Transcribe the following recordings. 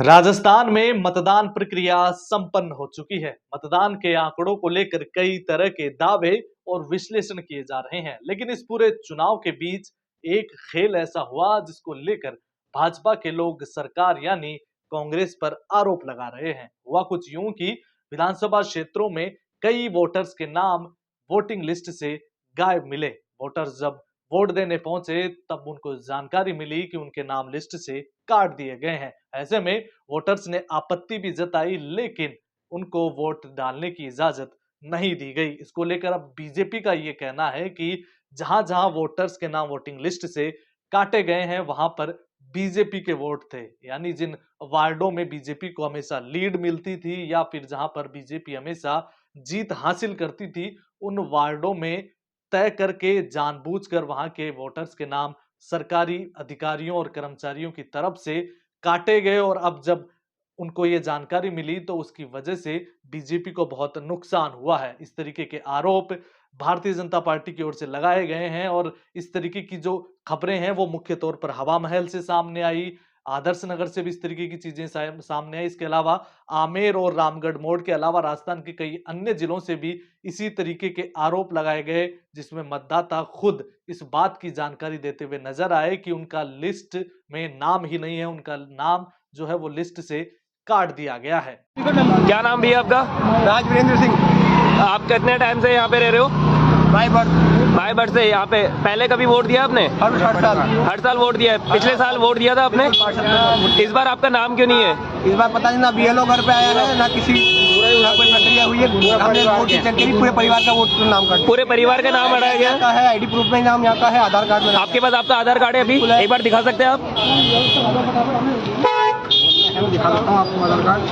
राजस्थान में मतदान प्रक्रिया संपन्न हो चुकी है। मतदान के आंकड़ों को लेकर कई तरह के दावे और विश्लेषण किए जा रहे हैं, लेकिन इस पूरे चुनाव के बीच एक खेल ऐसा हुआ जिसको लेकर भाजपा के लोग सरकार यानी कांग्रेस पर आरोप लगा रहे हैं। हुआ कुछ यूं कि विधानसभा क्षेत्रों में कई वोटर्स के नाम वोटिंग लिस्ट से गायब मिले। वोटर्स जब वोट देने पहुंचे तब उनको जानकारी मिली कि उनके नाम लिस्ट से काट दिए गए हैं। ऐसे में वोटर्स ने आपत्ति भी जताई, लेकिन उनको वोट डालने की इजाजत नहीं दी गई। इसको लेकर अब बीजेपी का ये कहना है कि जहां जहां वोटर्स के नाम वोटिंग लिस्ट से काटे गए हैं वहां पर बीजेपी के वोट थे, यानी जिन वार्डों में बीजेपी को हमेशा लीड मिलती थी या फिर जहां पर बीजेपी हमेशा जीत हासिल करती थी, उन वार्डों में तय करके जानबूझकर वहां के वोटर्स के नाम सरकारी अधिकारियों और कर्मचारियों की तरफ से काटे गए। और अब जब उनको ये जानकारी मिली तो उसकी वजह से बीजेपी को बहुत नुकसान हुआ है। इस तरीके के आरोप भारतीय जनता पार्टी की ओर से लगाए गए हैं और इस तरीके की जो खबरें हैं वो मुख्य तौर पर हवा महल से सामने आई, आदर्श नगर से भी इस तरीके की चीजें सामने आई। इसके अलावा आमेर और रामगढ़ मोड़ के अलावा राजस्थान के कई अन्य जिलों से भी इसी तरीके के आरोप लगाए गए, जिसमें मतदाता खुद इस बात की जानकारी देते हुए नजर आए कि उनका लिस्ट में नाम ही नहीं है, उनका नाम जो है वो लिस्ट से काट दिया गया है। क्या नाम भैया आपका? राजवीरेंद्र सिंह। आप कितने टाइम से यहाँ पे रह रहे हो? भाई बर्थ से यहाँ पे पहले कभी वोट दिया आपने? हर साल वोट दिया है। पिछले साल वोट दिया था आपने? इस बार आपका नाम क्यों नहीं है? इस बार पता नहीं, ना बीएलओ घर पे आया है, ना किसी ना कोई प्रक्रिया हुई है। हमने वोट की चेक करी, पूरे परिवार का वोट नाम काट, पूरे परिवार का नाम हटाया गया है। आईडी प्रूफ में नाम यहाँ का है, आधार कार्ड में। आपके पास आपका आधार कार्ड है अभी? एक बार दिखा सकते हैं आप? दिखा सकता हूँ आपको आधार कार्ड।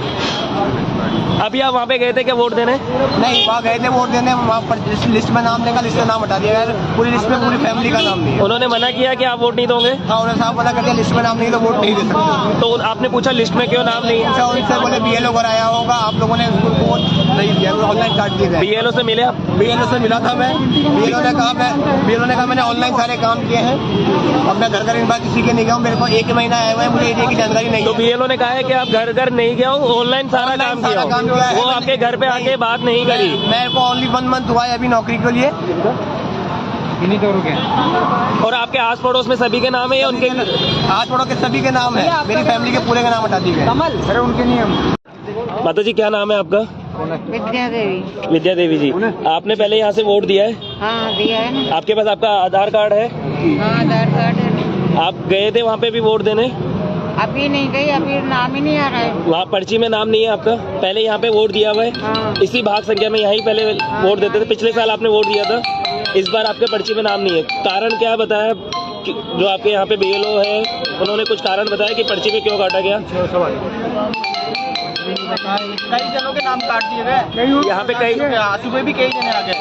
अभी आप वहाँ पे गए थे क्या वोट देने? नहीं, वहाँ गए थे वोट देने, वहाँ पर लिस्ट में नाम देगा, लिस्ट में नाम हटा दिया गया। पूरी लिस्ट में पूरी फैमिली का नाम नहीं है। उन्होंने मना किया कि आप वोट नहीं दोगे? हाँ, उन्होंने साफ मना कर दिया, लिस्ट में नाम नहीं तो वोट नहीं दे सकते। तो आपने पूछा लिस्ट में क्यों नाम नहीं है? उनसे बोले बीएलओ घर आया होगा, आप लोगों ने वोट नहीं दिया, ऑनलाइन काट दिए गए। बीएलओ से मिले आप? बीएलओ से मिला था मैं। बीएलओ ने कहा मैंने ऑनलाइन सारे काम किए हैं, अब मैं घर घर इन बार किसी के नहीं गया हूँ, मेरे को 1 महीना आया हुआ है, मुझे एरिया की जानकारी नहीं है। तो बीएलओ ने कहा है कि आप घर घर नहीं गया हो, ऑनलाइन सारा काम किया हो, वो आपके घर पे आके बात नहीं करी? मेरे को ओनली 1 मंथ हुआ है अभी नौकरी के लिए। इन्हीं तो रुके। और आपके आस पड़ोस में सभी के नाम है या उनके? आस पड़ोस के सभी के नाम है, मेरी फैमिली के पूरे के नाम हटा दिए गए। कमल, अरे उनके नियम। माता जी क्या नाम है आपका? विद्या देवी। विद्या देवी जी, आपने पहले यहाँ से वोट दिया है? हाँ, दिया है ना। आपके पास आपका आधार कार्ड है? हाँ, आधार कार्ड है। आप गए थे वहाँ पे भी वोट देने? अभी नहीं गई, अभी नाम ही नहीं आ रहा है। वहाँ पर्ची में नाम नहीं है आपका? पहले यहाँ पे वोट दिया हुआ है? हाँ। इसी भाग संख्या में यहीं पहले वोट देते थे? पिछले साल आपने वोट दिया था, इस बार आपके पर्ची में नाम नहीं है, कारण क्या बताया? जो आपके यहाँ पे बीएलओ है उन्होंने कुछ कारण बताया कि पर्ची में क्यों काटा गया? कई जनों के नाम काट दिए गए यहाँ पे। कई सुबह भी कई जने आ गए।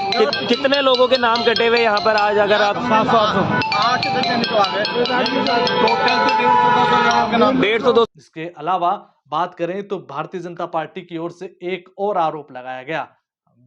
कितने लोगों के नाम कटे हुए यहाँ पर आज? अगर आप 8 से 10 जने तो आ गए, टोटल तो 150-200। इसके अलावा बात करें तो भारतीय जनता पार्टी की ओर से एक और आरोप लगाया गया।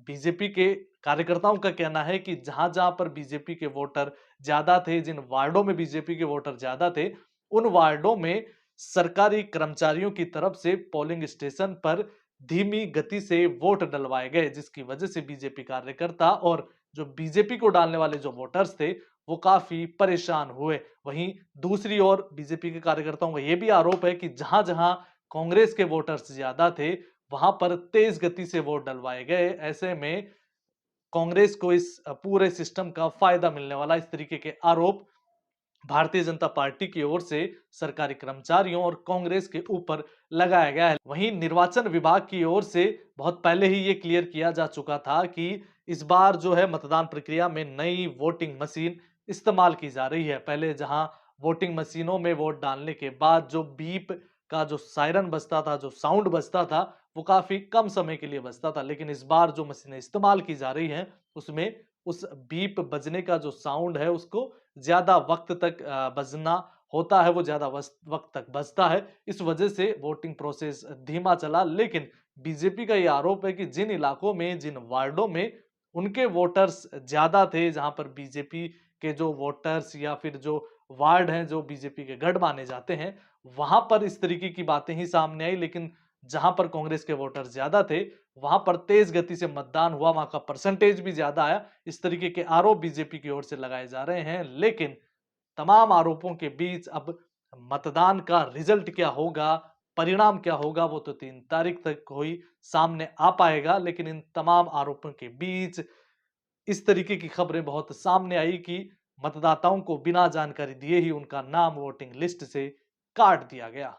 बीजेपी के कार्यकर्ताओं का कहना है कि जहां जहां पर बीजेपी के वोटर ज्यादा थे, जिन वार्डों में बीजेपी के वोटर ज्यादा थे, उन वार्डों में सरकारी कर्मचारियों की तरफ से पोलिंग स्टेशन पर धीमी गति से वोट डलवाए गए, जिसकी वजह से बीजेपी कार्यकर्ता और जो बीजेपी को डालने वाले जो वोटर्स थे वो काफी परेशान हुए। वहीं दूसरी ओर बीजेपी के कार्यकर्ताओं का यह भी आरोप है कि जहां जहां कांग्रेस के वोटर्स ज्यादा थे वहां पर तेज गति से वोट डलवाए गए। ऐसे में कांग्रेस को इस पूरे सिस्टम का फायदा मिलने वाला, इस तरीके के आरोप भारतीय जनता पार्टी की ओर से सरकारी कर्मचारियों और कांग्रेस के ऊपर लगाया गया है। वहीं निर्वाचन विभाग की ओर से बहुत पहले ही ये क्लियर किया जा चुका था कि इस बार जो है मतदान प्रक्रिया में नई वोटिंग मशीन इस्तेमाल की जा रही है। पहले जहां वोटिंग मशीनों में वोट डालने के बाद जो बीप का जो सायरन बजता था, जो साउंड बजता था, वो काफी कम समय के लिए बजता था, लेकिन इस बार जो मशीनें इस्तेमाल की जा रही हैं उसमें उस बीप बजने का जो साउंड है उसको ज्यादा वक्त तक बजना होता है, वो ज्यादा वक्त तक बजता है। इस वजह से वोटिंग प्रोसेस धीमा चला। लेकिन बीजेपी का यह आरोप है कि जिन इलाकों में, जिन वार्डों में उनके वोटर्स ज्यादा थे, जहां पर बीजेपी के जो वोटर्स या फिर जो वार्ड हैं जो बीजेपी के गढ़ माने जाते हैं, वहां पर इस तरीके की बातें ही सामने आई। लेकिन जहां पर कांग्रेस के वोटर ज्यादा थे, वहां पर तेज गति से मतदान हुआ, वहां का परसेंटेज भी ज्यादा आया। इस तरीके के आरोप बीजेपी की ओर से लगाए जा रहे हैं। लेकिन तमाम आरोपों के बीच अब मतदान का रिजल्ट क्या होगा, परिणाम क्या होगा, वो तो 3 तारीख तक ही सामने आ पाएगा। लेकिन इन तमाम आरोपों के बीच इस तरीके की खबरें बहुत सामने आई कि मतदाताओं को बिना जानकारी दिए ही उनका नाम वोटिंग लिस्ट से काट दिया गया।